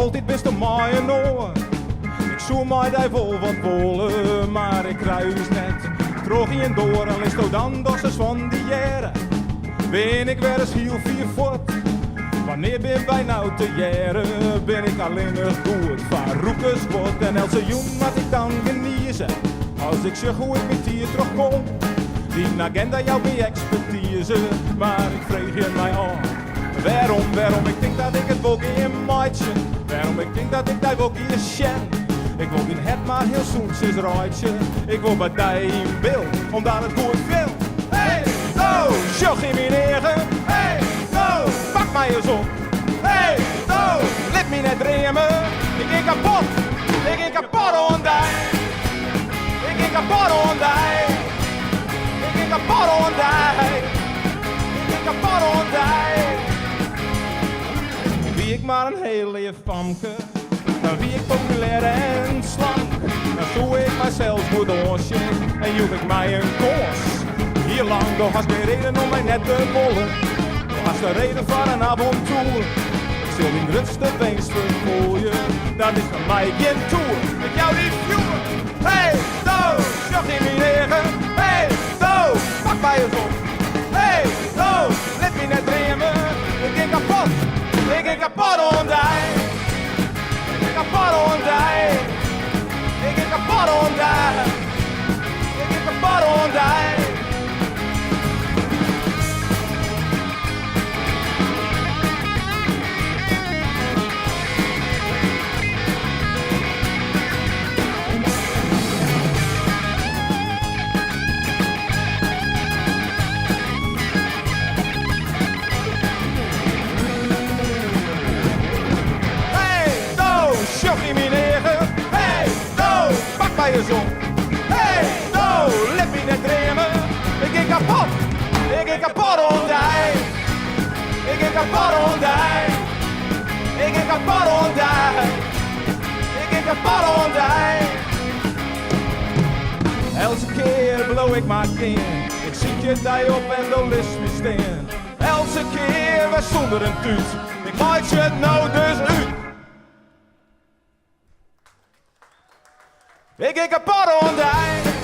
altijd best een mooie noor. Ik zoek mij daar wel wat wollen, maar ik kruis net. Terug in door en lees dan dossers van die jaren. Ben ik weer eens heel vier voort. Wanneer ben wij nou te jaren, ben ik alleen nog goed. Van roekerswoord en elke jong wat ik dan geniezen. Als ik zeg hoe ik met hier terugkom. Die agenda jou bij expertise, maar ik vreeg je mij aan. Waarom ik denk dat ik het wel geen maatje. Waarom ik denk dat ik daar wel geen sjen. Ik wil geen het maar heel zoetjes raadje. Ik wil bij die in beeld, omdat het goed veel. Hey, no, sjog in mijn eigen. Hey, no, pak mij eens op. Hey, no, laat me net dremen. Ik ging kapot, ik ging kapot on die. Ik ging kapot on die. Ik ging kapot on die. Ik ging kapot on die. Wie ik maar een heel lief famke. Dan wie ik populair en slank. Dan zoek ik mijzelf goed onsje en joeg ik mij een koers. Hier lang, toch was geen reden om mij net te bollen. Toch was de reden van een avontuur. Ik zul in het rutste beest vergooien. Dat is voor mij geen tour. Ik jou niet vuur. Hey, do, sjog in mijn eigen. Hey, do, pak mij eens op. Hey, do, let me net dremen. Ik ging kapot, ik ging kapot on die. Ik ging kapot on die. Ik ging kapot on die. Ik ging kapot on die. Sjog in mijn eigen. Hey, no, pak mij eens op. Hey, no, let me net dremen. Ik ging kapot, ik ging kapot on die. Ik ging kapot on die. Ik ging kapot on die. Ik ging kapot on die. Elke keer blow ik maar in. Ik zie je daar op en dan list me steen. Elke keer weer zonder een tuut. Ik maak je het nou dus uit. Ik ging kapot on die.